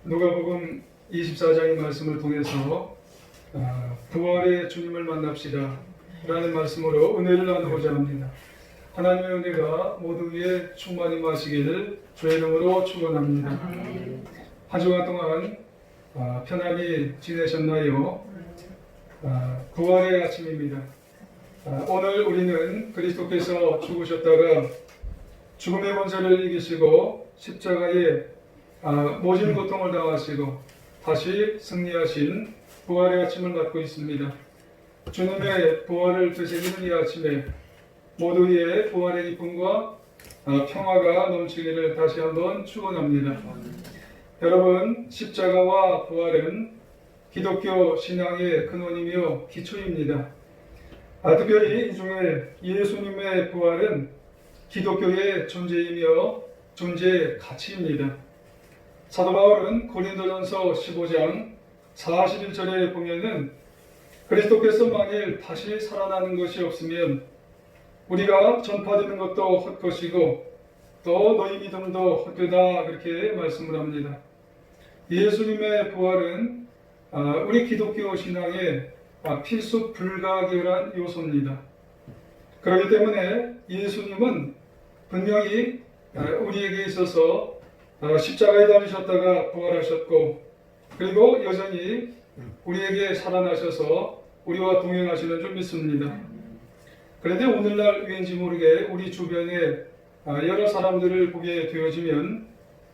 누가복음 24장의 말씀을 통해서 부활의 주님을 만납시다 라는 말씀으로 은혜를 나누고자 합니다. 하나님의 은혜가 모두 위에 충만히 마시기를 주의 이름으로 축원합니다. 한 주간 동안 편안히 지내셨나요? 부활의 아침입니다. 오늘 우리는 그리스도께서 죽으셨다가 죽음의 권세를 이기시고 십자가에 모진 고통을 당하시고 다시 승리하신 부활의 아침을 맞고 있습니다. 주님의 부활을 되새기는 이 아침에 모두의 부활의 기쁨과 평화가 넘치기를 다시 한번 축원합니다. 여러분, 십자가와 부활은 기독교 신앙의 근원이며 기초입니다. 특별히 이 중에 예수님의 부활은 기독교의 존재이며 존재의 가치입니다. 사도 바울은 고린도전서 15장 41절에 보면은 그리스도께서 만일 다시 살아나는 것이 없으면 우리가 전파되는 것도 헛것이고 또 너희 믿음도 헛되다 그렇게 말씀을 합니다. 예수님의 부활은 우리 기독교 신앙의 필수 불가결한 요소입니다. 그렇기 때문에 예수님은 분명히 우리에게 있어서 십자가에 달리셨다가 부활하셨고 그리고 여전히 우리에게 살아나셔서 우리와 동행하시는 줄 믿습니다. 그런데 오늘날 왠지 모르게 우리 주변에 여러 사람들을 보게 되어지면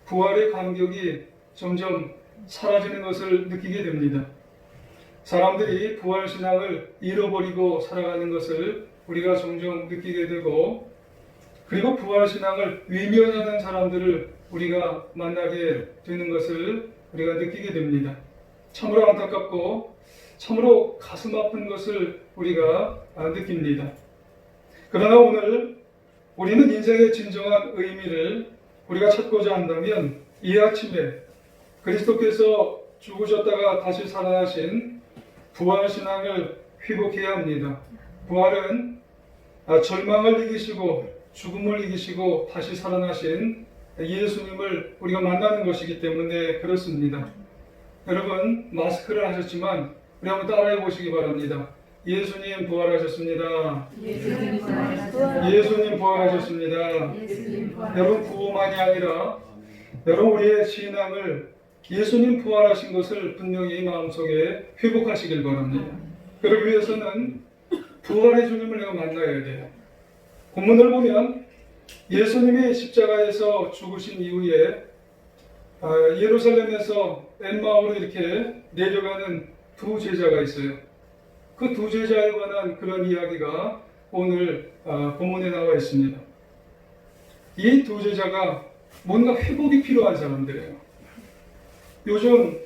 부활의 감격이 점점 사라지는 것을 느끼게 됩니다. 사람들이 부활신앙을 잃어버리고 살아가는 것을 우리가 종종 느끼게 되고 그리고 부활신앙을 외면하는 사람들을 우리가 만나게 되는 것을 우리가 느끼게 됩니다. 참으로 안타깝고 참으로 가슴 아픈 것을 우리가 느낍니다. 그러나 오늘 우리는 인생의 진정한 의미를 우리가 찾고자 한다면 이 아침에 그리스도께서 죽으셨다가 다시 살아나신 부활신앙을 회복해야 합니다. 부활은 절망을 이기시고 죽음을 이기시고 다시 살아나신 예수님을 우리가 만나는 것이기 때문에 그렇습니다. 여러분, 마스크를 하셨지만 우리 한번 따라해 보시기 바랍니다. 예수님 부활하셨습니다. 예수님 부활하셨습니다. 여러분, 구호만이 아니라 여러분 우리의 신앙을 예수님 부활하신 것을 분명히 마음속에 회복하시길 바랍니다. 그러기 위해서는 부활의 주님을 내가 만나야 돼요. 본문을 보면 예수님이 십자가에서 죽으신 이후에 예루살렘에서 엠마오로 이렇게 내려가는 두 제자가 있어요. 그 두 제자에 관한 그런 이야기가 오늘 본문에 나와 있습니다. 이 두 제자가 뭔가 회복이 필요한 사람들이에요. 요즘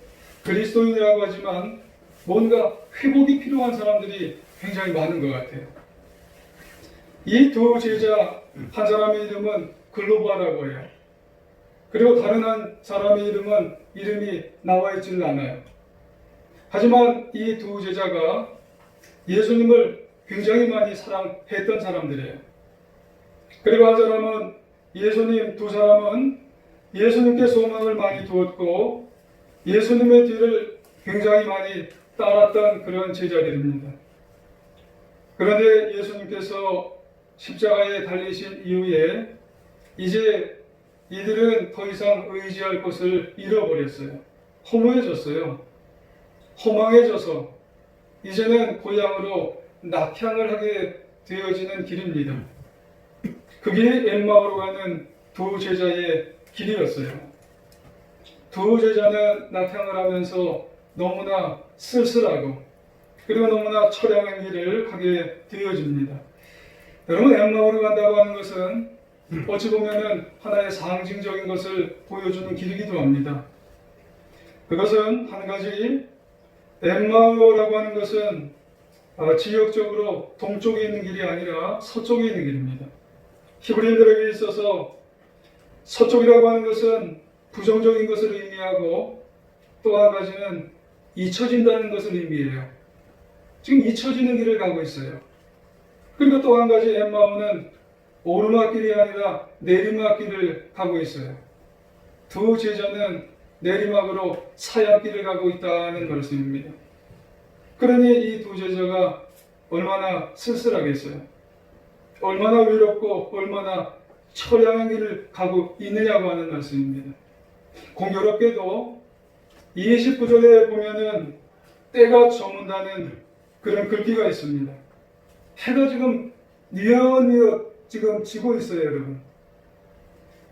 그리스도인이라고 하지만 뭔가 회복이 필요한 사람들이 굉장히 많은 것 같아요. 이 두 제자 한 사람의 이름은 글로바라고 해요. 그리고 다른 한 사람의 이름이 나와 있지는 않아요. 하지만 이 두 제자가 예수님을 굉장히 많이 사랑했던 사람들이에요. 그리고 한 사람은 두 사람은 예수님께 소망을 많이 두었고 예수님의 뒤를 굉장히 많이 따랐던 그런 제자들입니다. 그런데 예수님께서 십자가에 달리신 이후에 이제 이들은 더 이상 의지할 곳을 잃어버렸어요. 허무해졌어요. 허망해져서 이제는 고향으로 낙향을 하게 되어지는 길입니다. 그게 엠마오로 가는 두 제자의 길이었어요. 두 제자는 낙향을 하면서 너무나 쓸쓸하고 그리고 너무나 처량한 길을 가게 되어집니다. 여러분, 엠마오로 간다고 하는 것은 어찌 보면은 하나의 상징적인 것을 보여주는 길이기도 합니다. 그것은 한 가지 엠마오라고 하는 것은 지역적으로 동쪽에 있는 길이 아니라 서쪽에 있는 길입니다. 히브리인들에게 있어서 서쪽이라고 하는 것은 부정적인 것을 의미하고 또 한 가지는 잊혀진다는 것을 의미해요. 지금 잊혀지는 길을 가고 있어요. 그리고 또 한 가지 엠마오는 오르막길이 아니라 내리막길을 가고 있어요. 두 제자는 내리막으로 사약길을 가고 있다는 말씀입니다. 그러니 이 두 제자가 얼마나 쓸쓸하겠어요. 얼마나 외롭고 얼마나 처량한 길을 가고 있느냐고 하는 말씀입니다. 공교롭게도 29절에 보면은 때가 저문다는 그런 글귀가 있습니다. 해가 지금 뉘엿뉘엿 지금 지고 있어요, 여러분.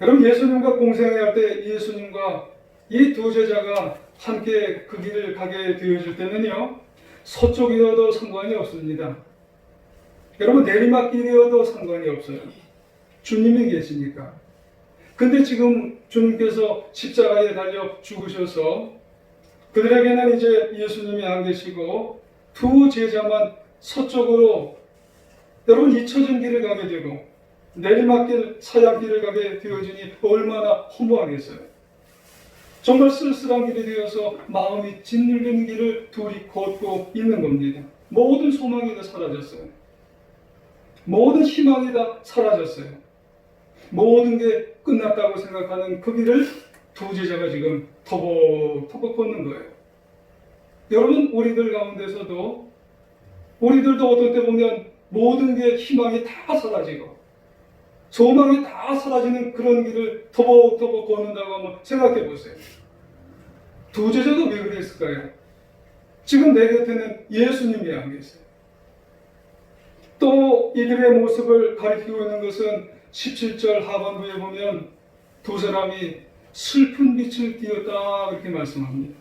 여러분, 예수님과 공생애할 때 예수님과 이 두 제자가 함께 그 길을 가게 되어질 때는요, 서쪽이어도 상관이 없습니다. 여러분, 내리막길이어도 상관이 없어요. 주님이 계시니까. 근데 지금 주님께서 십자가에 달려 죽으셔서 그들에게는 이제 예수님이 안 계시고 두 제자만 서쪽으로 여러분 잊혀진 길을 가게 되고 내리막길 사약길을 가게 되어지니 얼마나 허무하겠어요. 정말 쓸쓸한 길이 되어서 마음이 짓눌리는 길을 둘이 걷고 있는 겁니다. 모든 소망이 다 사라졌어요. 모든 희망이 다 사라졌어요. 모든 게 끝났다고 생각하는 그 길을 두 제자가 지금 터벅터벅 걷는 거예요. 여러분, 우리들 가운데서도 우리들도 어떤 때 보면 모든 게 희망이 다 사라지고 소망이 다 사라지는 그런 길을 터벅터벅 걷는다고 한번 생각해 보세요. 두 제자도 왜 그랬을까요? 지금 내 곁에는 예수님이 안 계세요. 또 이들의 모습을 가리키고 있는 것은 17절 하반부에 보면 두 사람이 슬픈 빛을 띠었다 그렇게 말씀합니다.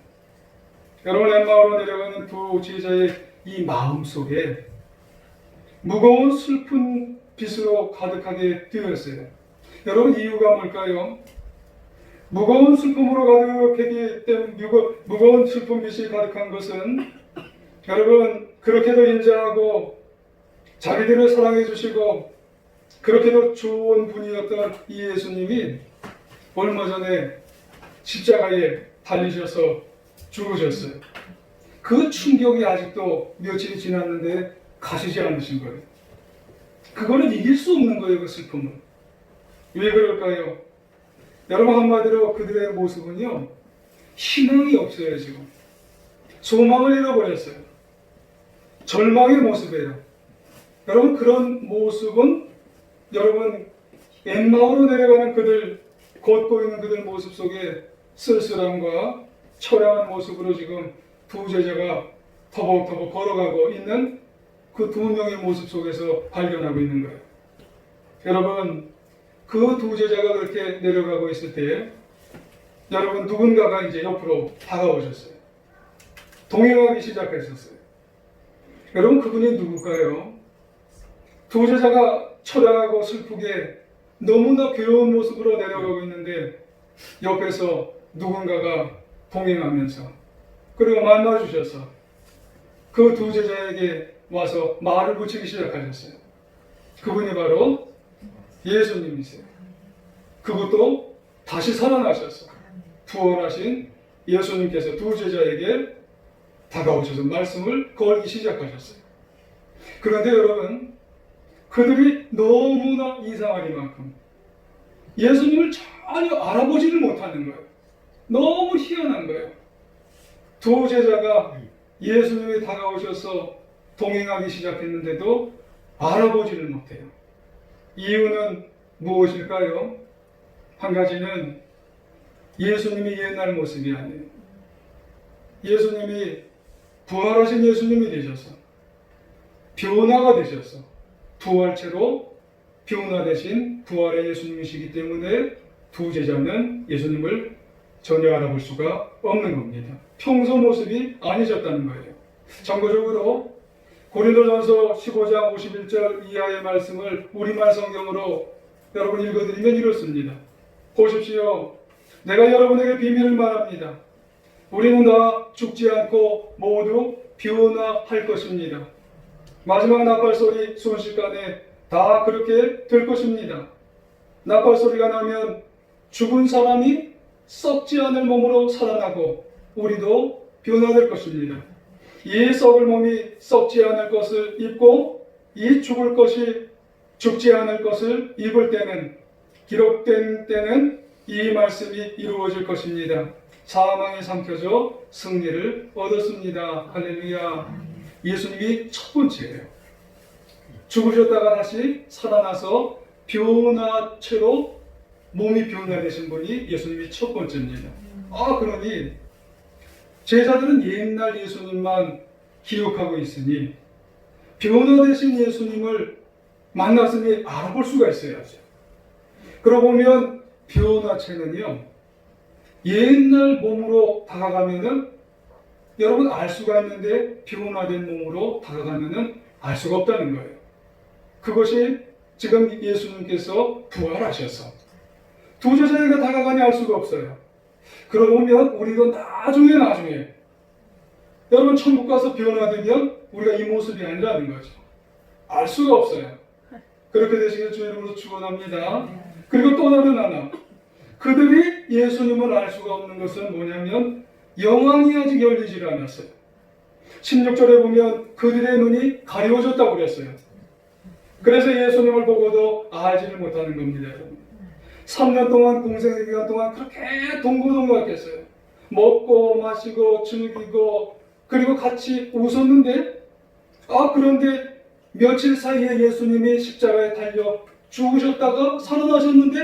여러분, 엠마오로 내려가는 두 제자의 이 마음 속에 무거운 슬픈 빛으로 가득하게 되었어요. 여러분, 이유가 뭘까요? 무거운 슬픔으로 가득하기 때문에 무거운 슬픈 빛이 가득한 것은 여러분, 그렇게도 인자하고 자기들을 사랑해 주시고 그렇게도 좋은 분이었던 이 예수님이 얼마 전에 십자가에 달리셔서 죽으셨어요. 그 충격이 아직도 며칠이 지났는데 가시지 않으신 거예요. 그거는 이길 수 없는 거예요, 그 슬픔은. 왜 그럴까요? 여러분, 한마디로 그들의 모습은요, 희망이 없어요, 지금. 소망을 잃어버렸어요. 절망의 모습이에요. 여러분, 그런 모습은 여러분, 엠마오로 내려가는 그들, 걷고 있는 그들 모습 속에 쓸쓸함과 처량한 모습으로 지금 두 제자가 터벅터벅 걸어가고 있는 그 두 명의 모습 속에서 발견하고 있는 거예요. 여러분, 그 두 제자가 그렇게 내려가고 있을 때 여러분, 누군가가 이제 옆으로 다가오셨어요. 동행하기 시작했었어요. 여러분, 그분이 누굴까요? 두 제자가 처량하고 슬프게 너무나 괴로운 모습으로 내려가고 있는데 옆에서 누군가가 동행하면서 그리고 만나주셔서 그 두 제자에게 와서 말을 붙이기 시작하셨어요. 그분이 바로 예수님이세요. 그것도 다시 살아나셔서 부활하신 예수님께서 두 제자에게 다가오셔서 말씀을 걸기 시작하셨어요. 그런데 여러분, 그들이 너무나 이상하리만큼 예수님을 전혀 알아보지를 못하는 거예요. 너무 희한한 거예요. 두 제자가 예수님이 다가오셔서 동행하기 시작했는데도 알아보지를 못해요. 이유는 무엇일까요? 한 가지는 예수님이 옛날 모습이 아니에요. 예수님이 부활하신 예수님이 되셔서 변화가 되셔서 부활체로 변화되신 부활의 예수님이시기 때문에 두 제자는 예수님을 전혀 알아볼 수가 없는 겁니다. 평소 모습이 아니셨다는 거예요. 참고적으로 고린도전서 15장 51절 이하의 말씀을 우리말 성경으로 여러분 읽어드리면 이렇습니다. 보십시오. 내가 여러분에게 비밀을 말합니다. 우리는 다 죽지 않고 모두 변화할 것입니다. 마지막 나팔소리 순식간에 다 그렇게 될 것입니다. 나팔소리가 나면 죽은 사람이 썩지 않을 몸으로 살아나고 우리도 변화될 것입니다. 이 썩을 몸이 썩지 않을 것을 입고 이 죽을 것이 죽지 않을 것을 입을 때는, 기록된 때는 이 말씀이 이루어질 것입니다. 사망이 삼켜져 승리를 얻었습니다. 할렐루야. 예수님이 첫 번째예요. 죽으셨다가 다시 살아나서 변화체로 몸이 변화되신 분이 예수님이 첫 번째입니다. 그러니 제자들은 옛날 예수님만 기억하고 있으니 변화되신 예수님을 만났으니 알아볼 수가 있어야죠. 그러고 보면 변화체는요, 옛날 몸으로 다가가면은 여러분 알 수가 있는데 변화된 몸으로 다가가면은 알 수가 없다는 거예요. 그것이 지금 예수님께서 부활하셔서 두 제자에게 다가가니 알 수가 없어요. 그러고 보면 우리도 나중에 여러분 천국 가서 변화되면 우리가 이 모습이 아니라는 거죠. 알 수가 없어요. 그렇게 되시길 주 이름으로 축원합니다. 그리고 또 다른 하나, 그들이 예수님을 알 수가 없는 것은 뭐냐면 영광이 아직 열리질 않았어요. 16절에 보면 그들의 눈이 가려워졌다고 그랬어요. 그래서 예수님을 보고도 알지를 못하는 겁니다. 3년 동안, 공생의 기간 동안 그렇게 동고동락했어요. 먹고 마시고 즐기고 그리고 같이 웃었는데, 그런데 며칠 사이에 예수님이 십자가에 달려 죽으셨다가 살아나셨는데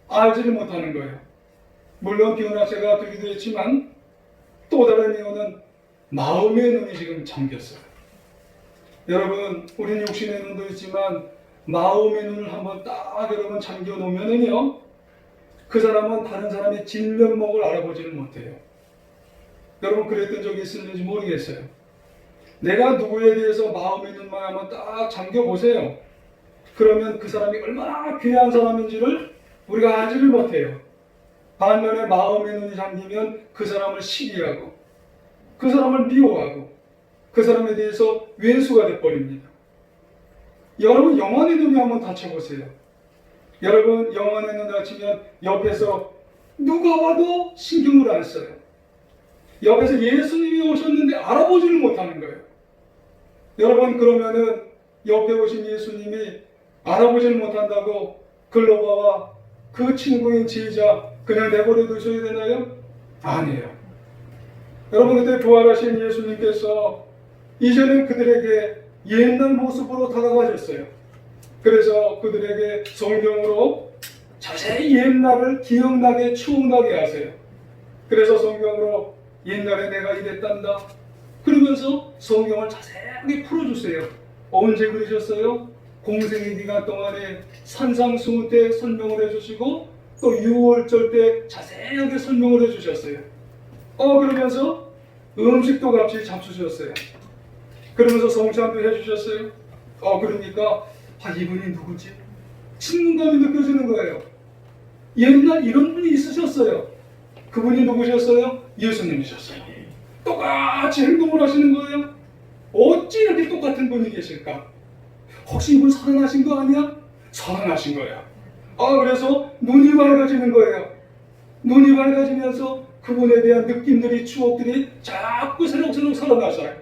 알지를 못하는 거예요. 물론 변화체가 되기도 했지만 또 다른 이유는 마음의 눈이 지금 잠겼어요. 여러분, 우리는 육신의 눈도 있지만 마음의 눈을 한번 딱 여러분 잠겨 놓으면은요, 그 사람은 다른 사람의 진면목을 알아보지를 못해요. 여러분 그랬던 적이 있을지 모르겠어요. 내가 누구에 대해서 마음의 눈만 한번 딱 잠겨 보세요. 그러면 그 사람이 얼마나 귀한 사람인지를 우리가 알지를 못해요. 반면에 마음의 눈이 잠기면 그 사람을 시기하고 그 사람을 미워하고 그 사람에 대해서 왼수가 돼버립니다. 여러분 영혼의 눈이 한번 닫혀보세요. 여러분 영혼의 눈 닫히면 옆에서 누가 봐도 신경을 안 써요. 옆에서 예수님이 오셨는데 알아보지를 못하는 거예요. 여러분 그러면은 옆에 오신 예수님이 알아보지를 못한다고 글로바와 그 친구인 제자 그냥 내버려 두셔야 되나요? 아니에요. 여러분 그때 부활하신 예수님께서 이제는 그들에게 옛날 모습으로 다가가셨어요. 그래서 그들에게 성경으로 자세히 옛날을 기억나게 추억나게 하세요. 그래서 성경으로 옛날에 내가 이랬단다 그러면서 성경을 자세하게 풀어주세요. 언제 그러셨어요? 공생의 기간 동안에 산상수훈 때 설명을 해주시고 또 6월절 때 자세하게 설명을 해주셨어요. 그러면서 음식도 같이 잡수셨어요. 그러면서 성찬도 해주셨어요. 그러니까 이분이 누구지? 친근감이 느껴지는 거예요. 옛날 이런 분이 있으셨어요. 그분이 누구셨어요? 예수님이셨어요. 똑같이 행동을 하시는 거예요. 어찌 이렇게 똑같은 분이 계실까? 혹시 이분 살아나신 거 아니야? 살아나신 거야. 그래서 눈이 밝아지는 거예요. 눈이 밝아지면서 그분에 대한 느낌들이, 추억들이 자꾸 새록새록 살아나셔요.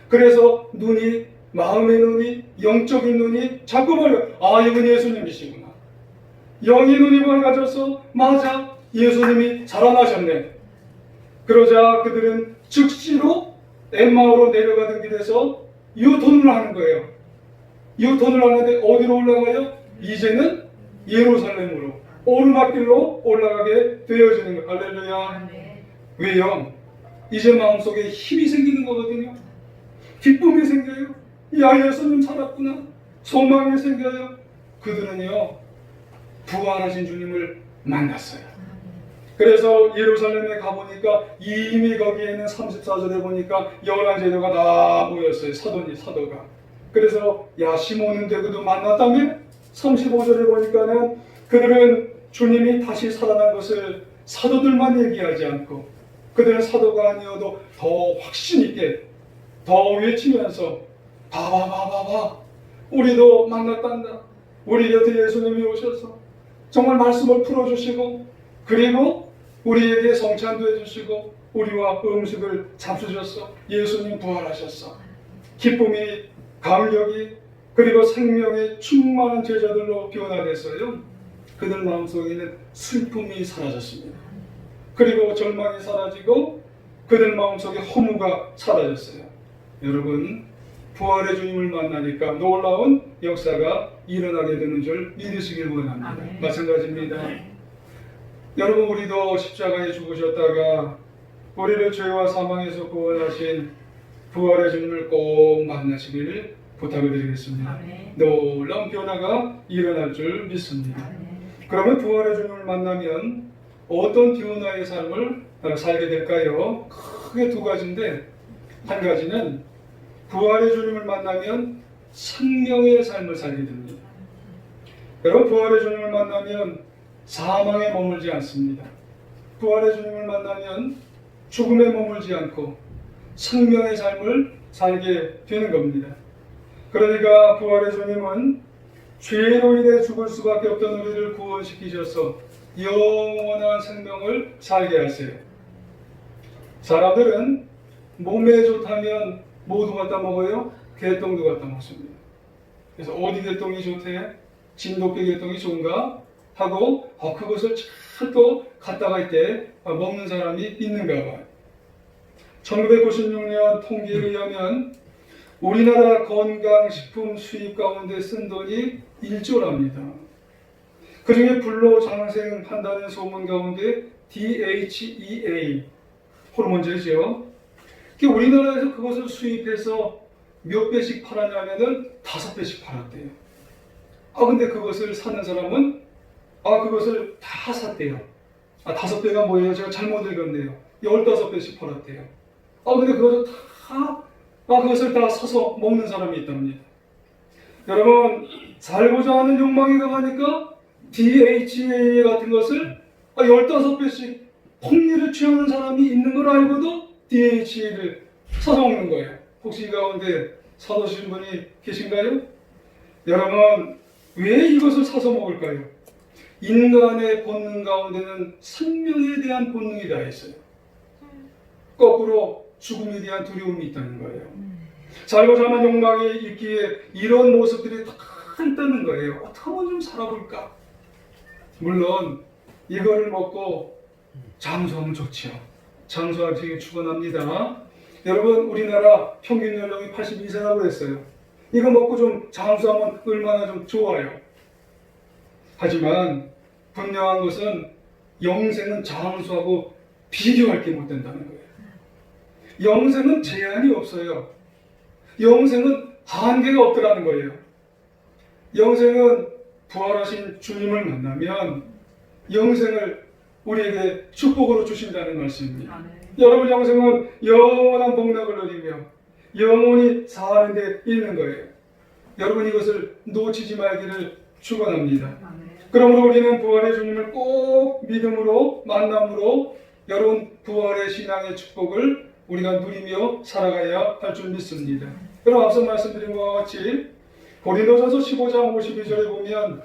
그래서 눈이, 마음의 눈이, 영적인 눈이 자꾸 밝아. 이분 예수님이시구나. 영의 눈이 밝아져서 맞아, 예수님이 살아나셨네. 그러자 그들은 즉시로 엠마오로 내려가는 길에서 유턴을 하는 거예요. 유턴을 하는데 어디로 올라가요? 이제는 예루살렘으로 오르막길로 올라가게 되어지는 거예요. 할렐루야. 왜요? 이제 마음속에 힘이 생기는 거거든요. 기쁨이 생겨요. 야, 예수님 살았구나. 소망이 생겨요. 그들은요, 부활하신 주님을 만났어요. 그래서 예루살렘에 가보니까 이미 거기에는 34절에 보니까 열한 제자가 다 모였어요. 사도가. 그래서 시몬은 되고도 만났다며 35절에 보니까는 그들은 주님이 다시 살아난 것을 사도들만 얘기하지 않고 그들은 사도가 아니어도 더 확신 있게 더 외치면서 봐봐 우리도 만났단다. 우리 곁에 예수님이 오셔서 정말 말씀을 풀어주시고 그리고 우리에게 성찬도 해주시고 우리와 음식을 잡수셨어. 예수님 부활하셨어. 기쁨이, 감격이 그리고 생명의 충만한 제자들로 변화됐어요. 그들 마음속에 있는 슬픔이 사라졌습니다. 그리고 절망이 사라지고 그들 마음속에 허무가 사라졌어요. 여러분, 부활의 주님을 만나니까 놀라운 역사가 일어나게 되는 줄 믿으시길 원합니다. 아멘. 마찬가지입니다. 여러분, 우리도 십자가에 죽으셨다가 우리를 죄와 사망에서 구원하신 부활의 주님을 꼭 만나시길 부탁을 드리겠습니다. 아멘. 놀라운 변화가 일어날 줄 믿습니다. 아멘. 그러면 부활의 주님을 만나면 어떤 변화의 삶을 살게 될까요? 크게 두 가지인데, 한 가지는 부활의 주님을 만나면 생명의 삶을 살게 됩니다. 여러분, 부활의 주님을 만나면 사망에 머물지 않습니다. 부활의 주님을 만나면 죽음에 머물지 않고 생명의 삶을 살게 되는 겁니다. 그러니까 부활의 주님은 죄로 인해 죽을 수밖에 없던 우리를 구원시키셔서 영원한 생명을 살게 하세요. 사람들은 몸에 좋다면 모두 갖다 먹어요? 개똥도 갖다 먹습니다. 그래서 어디 개똥이 좋대? 진돗개 개똥이 좋은가? 하고 그것을 잘 또 갖다가 이때 먹는 사람이 있는가 봐요. 1996년 통계에 의하면 우리나라 건강식품 수입 가운데 쓴 돈이 1조랍니다. 그 중에 불로장생한다는 소문 가운데 DHEA 호르몬제죠. 우리나라에서 그것을 수입해서 몇 배씩 팔았냐면은 5배씩 팔았대요. 근데 그것을 사는 사람은 그것을 다 샀대요. 5배가 뭐예요? 제가 잘못 읽었네요. 15배씩 팔았대요. 근데 그것을 다 사서 먹는 사람이 있답니다. 여러분, 살고자 하는 욕망이 강하니까 DHA 같은 것을 15배씩 폭리를 취하는 사람이 있는 걸 알고도 DHA를 사서 먹는 거예요. 혹시 이 가운데 사드신 분이 계신가요? 여러분, 왜 이것을 사서 먹을까요? 인간의 본능 가운데는 생명에 대한 본능이 다 있어요. 거꾸로 죽음에 대한 두려움이 있다는 거예요. 살고자 하는 욕망이 있기에 이런 모습들이 다 있다는 거예요. 어떻게 하면 좀 살아볼까? 물론 이거를 먹고 장수하면 좋지요. 장수하기 축원합니다. 여러분, 우리나라 평균 연령이 82세라고 했어요. 이거 먹고 좀 장수하면 얼마나 좀 좋아요. 하지만 분명한 것은 영생은 장수하고 비교할 게 못 된다는 거예요. 영생은 제한이 없어요. 영생은 한계가 없더라는 거예요. 영생은 부활하신 주님을 만나면 영생을 우리에게 축복으로 주신다는 말씀입니다. 여러분, 영생은 영원한 복락을 누리며 영원히 사는 데 있는 거예요. 여러분, 이것을 놓치지 말기를 축원합니다. 그러므로 우리는 부활의 주님을 꼭 믿음으로 만남으로 여러분 부활의 신앙의 축복을 우리가 누리며 살아가야 할 줄 믿습니다. 여러분, 앞서 말씀드린 것과 같이 고린도전서 15장 52절에 보면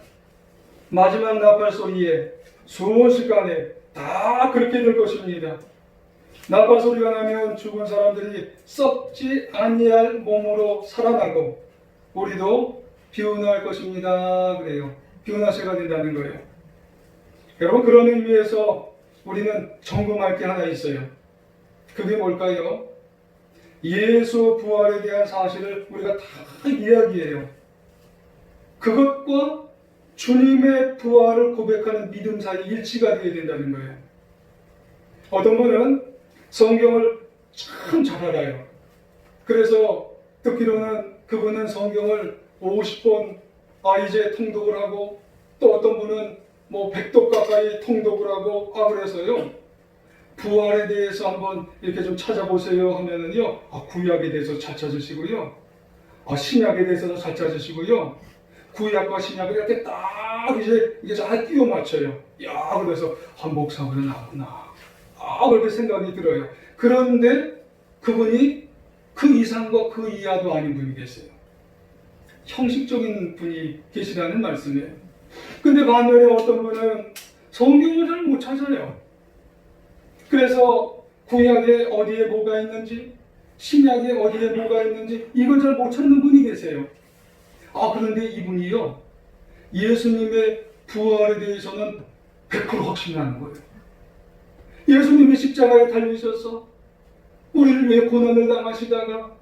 마지막 나팔 소리에 순식간에 다 그렇게 될 것입니다. 나팔 소리가 나면 죽은 사람들이 썩지 아니할 몸으로 살아나고 우리도 변화할 것입니다. 그래요. 변화세가 된다는 거예요. 여러분, 그런 의미에서 우리는 점검할 게 하나 있어요. 그게 뭘까요? 예수 부활에 대한 사실을 우리가 다 이야기해요. 그것과 주님의 부활을 고백하는 믿음 사이 일치가 되어야 된다는 거예요. 어떤 분은 성경을 참 잘 알아요. 그래서 듣기로는 그분은 성경을 50번 이제 통독을 하고, 또 어떤 분은 100독 가까이 통독을 하고, 그래서요 부활에 대해서 한번 이렇게 좀 찾아보세요 하면은요, 구약에 대해서 잘 찾으시고요, 신약에 대해서도 잘 찾으시고요, 구약과 신약을 이렇게 딱 이게 잘 끼워 맞춰요. 그래서 목사가 나구나, 그렇게 생각이 들어요. 그런데 그분이 그 이상과 그 이하도 아닌 분이 계세요. 형식적인 분이 계시다는 말씀이에요. 근데 반면에 어떤 분은 성경을 잘 못 찾아요. 그래서 구약에 어디에 뭐가 있는지, 신약에 어디에 뭐가 있는지 이걸 잘 못 찾는 분이 계세요. 그런데 이분이요, 예수님의 부활에 대해서는 100% 확신하는 거예요. 예수님이 십자가에 달리셔서 우리를 위해 고난을 당하시다가,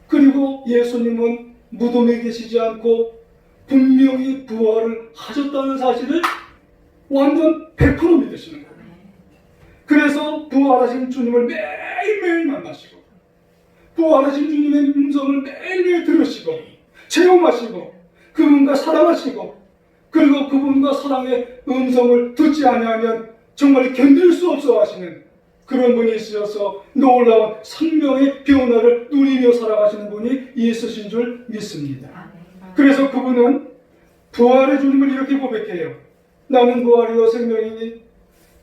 그리고 예수님은 무덤에 계시지 않고 분명히 부활을 하셨다는 사실을 완전 100% 믿으시는 거예요. 그래서 부활하신 주님을 매일매일 만나시고, 부활하신 주님의 음성을 매일매일 들으시고, 체험하시고, 그분과 사랑하시고, 그리고 그분과 사랑의 음성을 듣지 아니하면 정말 견딜 수 없어 하시는 그런 분이 있어서 놀라운 생명의 변화를 누리며 살아가시는 분이 있으신 줄 믿습니다. 그래서 그분은 부활의 주님을 이렇게 고백해요. 나는 부활이요 생명이니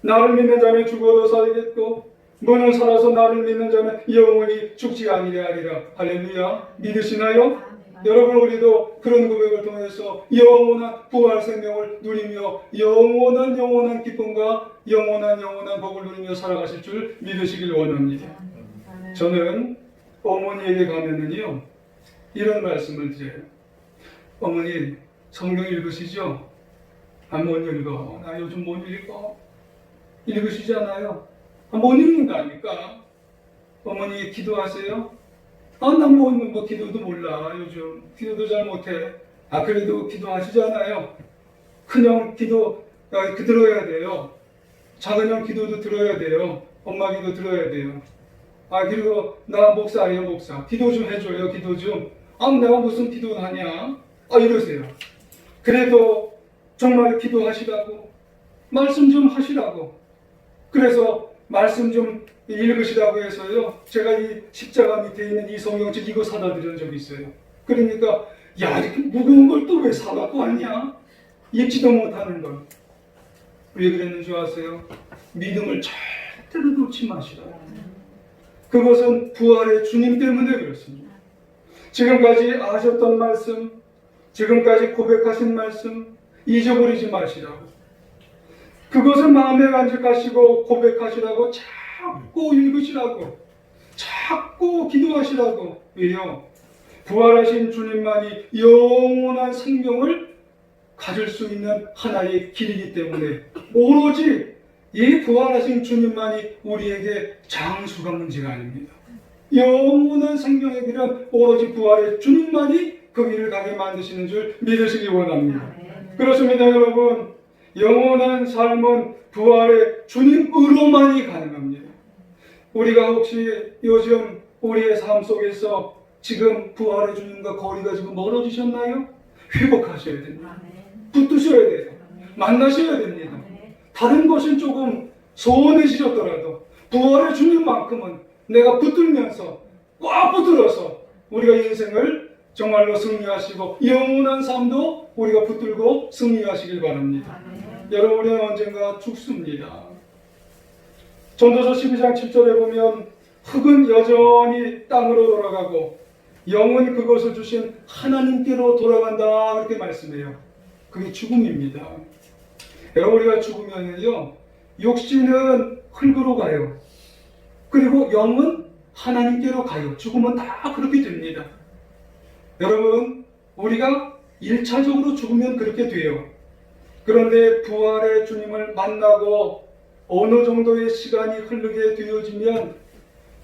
나를 믿는 자는 죽어도 살겠고 너는 살아서 나를 믿는 자는 영원히 죽지 아니하리라 하리라. 할렐루야. 믿으시나요? 여러분, 우리도 그런 고백을 통해서 영원한 부활 생명을 누리며 영원한 기쁨과 영원한 복을 누리며 살아가실 줄 믿으시길 원합니다. 저는 어머니에게 가면은요, 이런 말씀을 드려요. 어머니, 성경 읽으시죠? 못 읽어. 나 요즘 못 읽어. 읽으시잖아요. 못 읽는 거 아닙니까? 어머니 기도하세요? 난 뭐 기도도 몰라. 요즘 기도도 잘 못해. 그래도 기도하시잖아요. 큰형 기도 들어야 돼요. 작은형 기도도 들어야 돼요. 엄마 기도 들어야 돼요. 그리고 나 목사예요, 목사. 기도 좀 해줘요, 기도 좀. 내가 무슨 기도를 하냐? 이러세요. 그래도 정말 기도하시라고, 말씀 좀 하시라고. 그래서 말씀 좀 읽으시라고 해서요, 제가 이 십자가 밑에 있는 이 성경책 이거 사다 드린 적이 있어요. 그러니까 이렇게 무거운 걸 또 왜 사갖고 왔냐? 읽지도 못하는 걸. 왜 그랬는 줄 아세요? 믿음을 절대로 놓지 마시라. 그것은 부활의 주님 때문에 그렇습니다. 지금까지 하셨던 말씀, 지금까지 고백하신 말씀 잊어버리지 마시라고. 그것을 마음에 간직하시고 고백하시라고, 자꾸 읽으시라고, 자꾸 기도하시라고. 왜요? 부활하신 주님만이 영원한 생명을 가질 수 있는 하나의 길이기 때문에 오로지 이 부활하신 주님만이 우리에게 장수가 문제가 아닙니다. 영원한 생명의 길은 오로지 부활의 주님만이 그 길을 가게 만드시는 줄 믿으시기 원합니다. 그렇습니다, 여러분. 영원한 삶은 부활의 주님으로만이 가능합니다. 우리가 혹시 요즘 우리의 삶 속에서 지금 부활의 주님과 거리가 지금 멀어지셨나요? 회복하셔야 됩니다. 붙드셔야 돼요. 만나셔야 됩니다. 다른 것은 조금 소원해지셨더라도 부활의 주님만큼은 내가 붙들면서 꽉 붙들어서 우리가 인생을 정말로 승리하시고 영원한 삶도 우리가 붙들고 승리하시길 바랍니다. 여러분, 우리는 언젠가 죽습니다. 전도서 12장 7절에 보면 흙은 여전히 땅으로 돌아가고 영은 그것을 주신 하나님께로 돌아간다, 그렇게 말씀해요. 그게 죽음입니다. 여러분, 우리가 죽으면요, 육신은 흙으로 가요. 그리고 영은 하나님께로 가요. 죽으면 다 그렇게 됩니다. 여러분, 우리가 1차적으로 죽으면 그렇게 돼요. 그런데 부활의 주님을 만나고 어느 정도의 시간이 흐르게 되어지면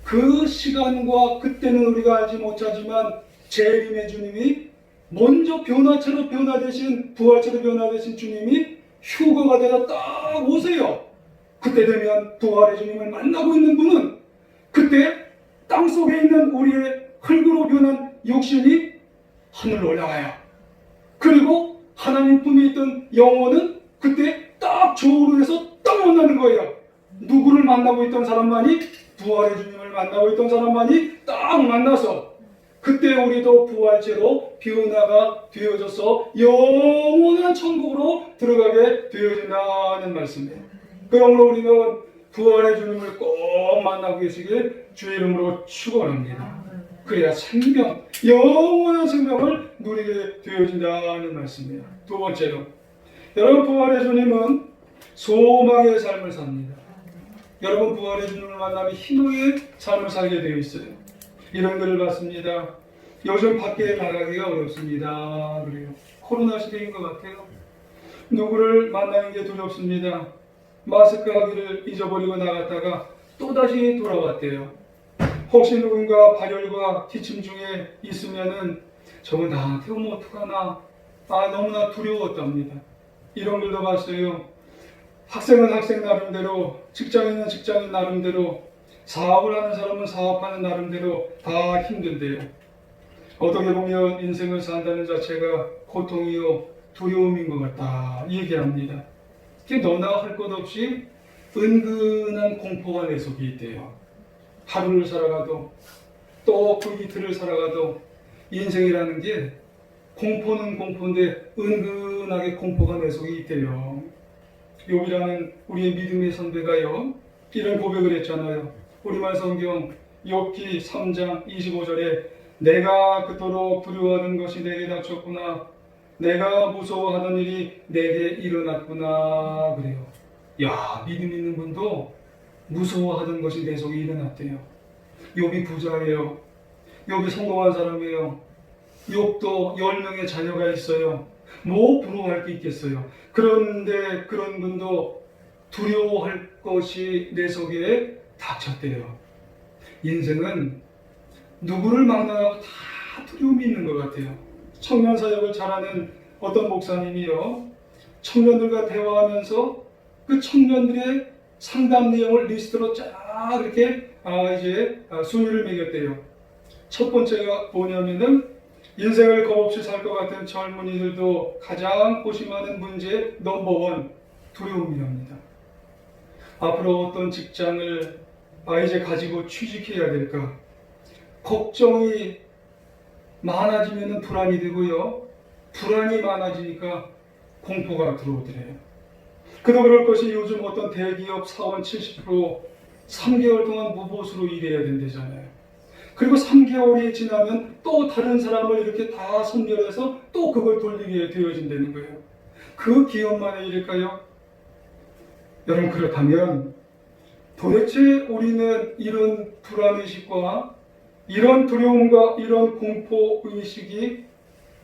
그 시간과 그때는 우리가 알지 못하지만 재림의 주님이 먼저 변화체로 변화되신, 부활체로 변화되신 주님이 휴거가 되어 딱 오세요. 그때 되면 부활의 주님을 만나고 있는 분은 그때 땅속에 있는 우리의 흙으로 변한 육신이 하늘로 올라가요. 그리고 하나님 품에 있던 영혼은 그때 딱 저울에서 딱 만나는 거예요. 누구를 만나고 있던 사람만이, 부활의 주님을 만나고 있던 사람만이 딱 만나서 그때 우리도 부활체로 변화가 되어져서 영원한 천국으로 들어가게 되어진다는 말씀이에요. 그러므로 우리는 부활의 주님을 꼭 만나고 계시길 주의 이름으로 축원합니다. 그래야 생명, 영원한 생명을 누리게 되어진다는 말씀이에요. 두 번째로, 여러분, 부활의 주님은 소망의 삶을 삽니다. 여러분, 부활의 주님을 만나면 희망의 삶을 살게 되어 있어요. 이런 글을 봤습니다. 요즘 밖에 나가기가 어렵습니다. 그래요. 코로나 시대인 것 같아요. 누구를 만나는 게 두렵습니다. 마스크 하기를 잊어버리고 나갔다가 또다시 돌아왔대요. 혹시 누군가 발열과 기침 중에 있으면은 저거 나한테 오면 어떡하나, 너무나 두려웠답니다. 이런 글도 봤어요. 학생은 학생 나름대로, 직장인은 직장인 나름대로, 사업을 하는 사람은 사업하는 나름대로 다 힘든데요. 어떻게 보면 인생을 산다는 자체가 고통이요 두려움인 것 같다 얘기합니다. 너나 할 것 없이 은근한 공포가 내 속에 있대요. 하루를 살아가도 또 그 이틀을 살아가도 인생이라는 게 공포는 공포인데 은근하게 공포가 내 속에 있대요. 욥이라는 우리의 믿음의 선배가요 이런 고백을 했잖아요. 우리말 성경 욥기 3장 25절에 내가 그토록 두려워하는 것이 내게 닥쳤구나. 내가 무서워하던 일이 내게 일어났구나. 그래요. 야, 믿음 있는 분도 무서워하던 것이 내 속에 일어났대요. 욥이 부자예요. 욥이 성공한 사람이에요. 욥도 10명의 자녀가 있어요. 뭐 부러워할 게 있겠어요. 그런데 그런 분도 두려워할 것이 내 속에 닥쳤대요. 인생은 누구를 만나고 다 두려움이 있는 것 같아요. 청년 사역을 잘하는 어떤 목사님이요, 청년들과 대화하면서 그 청년들의 상담 내용을 리스트로 쫙 이렇게 순위를 매겼대요. 첫 번째가 뭐냐면은 인생을 겁없이 살 것 같은 젊은이들도 가장 고심하는 문제 넘버원 두려움이랍니다. 앞으로 어떤 직장을 이제 가지고 취직해야 될까? 걱정이 많아지면 불안이 되고요. 불안이 많아지니까 공포가 들어오더래요. 그도 그럴 것이 요즘 어떤 대기업 사원 70% 3개월 동안 무보수로 일해야 된대잖아요. 그리고 3개월이 지나면 또 다른 사람을 이렇게 다 선별해서 또 그걸 돌리게 되어진다는 거예요. 그 기업만의 일일까요? 여러분, 그렇다면 도대체 우리는 이런 불안의식과 이런 두려움과 이런 공포의식이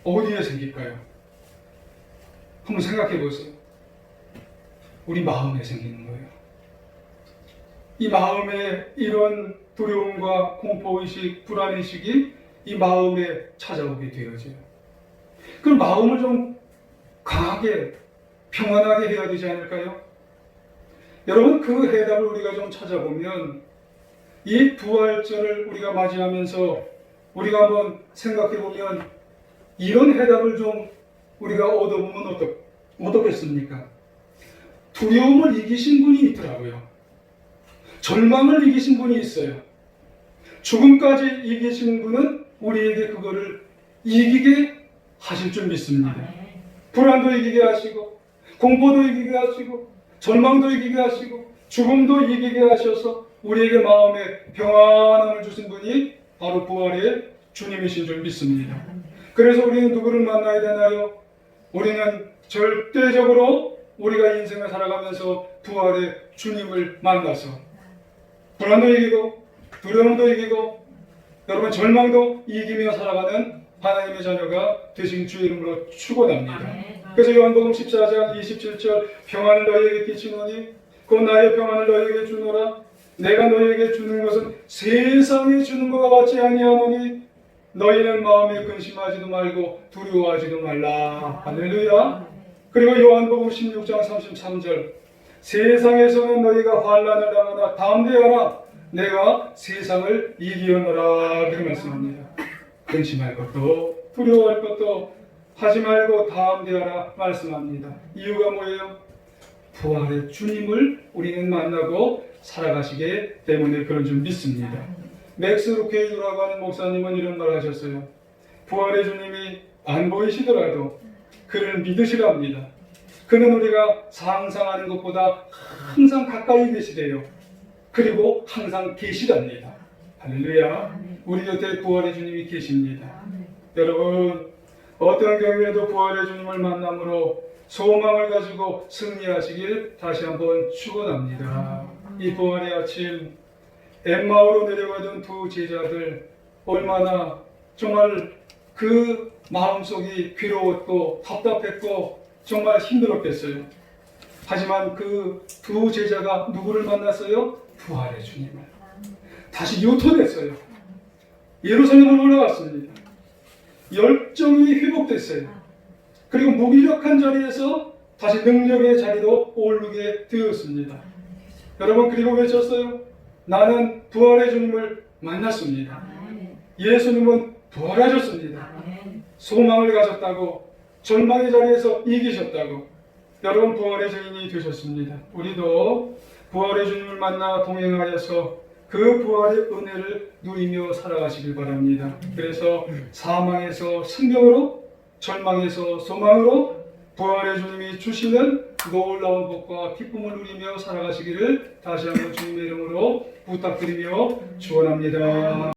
어디에 생길까요? 한번 생각해 보세요. 우리 마음에 생기는 거예요. 이 마음에 이런 두려움과 공포의식, 불안의식이 이 마음에 찾아오게 되어져요. 그럼 마음을 좀 강하게, 평안하게 해야 되지 않을까요? 여러분, 그 해답을 우리가 좀 찾아보면 이 부활절을 우리가 맞이하면서 우리가 한번 생각해보면 이런 해답을 좀 우리가 얻어보면 어떻겠습니까? 두려움을 이기신 분이 있더라고요. 절망을 이기신 분이 있어요. 죽음까지 이기신 분은 우리에게 그거를 이기게 하실 줄 믿습니다. 불안도 이기게 하시고, 공포도 이기게 하시고, 절망도 이기게 하시고, 죽음도 이기게 하셔서 우리에게 마음에 평안함을 주신 분이 바로 부활의 주님이신 줄 믿습니다. 그래서 우리는 누구를 만나야 되나요? 우리는 절대적으로 우리가 인생을 살아가면서 부활의 주님을 만나서 불안도 이기고 두려움도 이기고 여러분 절망도 이기며 살아가는 하나님의 자녀가 되신 주의 이름으로 축원합니다. 그래서 요한복음 14장 27절 평안을 너희에게 끼치노니 곧 나의 평안을 너희에게 주노라. 내가 너희에게 주는 것은 세상이 주는 것과 같지 아니하노니 너희는 마음에 근심하지도 말고 두려워하지도 말라. 할렐루야. 그리고 요한복음 16장 33절 세상에서는 너희가 환난을 당하나 담대하라. 내가 세상을 이기었노라. 그렇게 말씀합니다. 근심할 것도 두려워할 것도 하지 말고 담대하라 말씀합니다. 이유가 뭐예요? 부활의 주님을 우리는 만나고 살아가시기 때문에 그런 줄 믿습니다. 맥스 루케이드라고 하는 목사님은 이런 말 하셨어요. 부활의 주님이 안 보이시더라도 그를 믿으시랍니다. 그는 우리가 상상하는 것보다 항상 가까이 계시대요. 그리고 항상 계시답니다. 할렐루야. 우리 곁에 부활의 주님이 계십니다. 여러분, 어떤 경우에도 부활의 주님을 만남으로 소망을 가지고 승리하시길 다시 한번 축원합니다. 이 부활의 아침 엠마오로 내려가던 두 제자들 얼마나 정말 그 마음속이 괴로웠고 답답했고 정말 힘들었겠어요. 하지만 그 두 제자가 누구를 만났어요? 부활의 주님을. 다시 요토됐어요. 예루살렘을 올라갔습니다. 열정이 회복됐어요. 그리고 무기력한 자리에서 다시 능력의 자리로 오르게 되었습니다. 여러분, 그리고 외쳤어요. 나는 부활의 주님을 만났습니다. 예수님은 부활하셨습니다. 소망을 가졌다고, 절망의 자리에서 이기셨다고, 여러분 부활의 증인이 되셨습니다. 우리도 부활의 주님을 만나 동행하여서 그 부활의 은혜를 누리며 살아가시길 바랍니다. 그래서 사망에서 생명으로, 절망에서 소망으로 부활의 주님이 주시는 놀라운 복과 기쁨을 누리며 살아가시기를 다시 한번 주님의 이름으로 부탁드리며 축원합니다.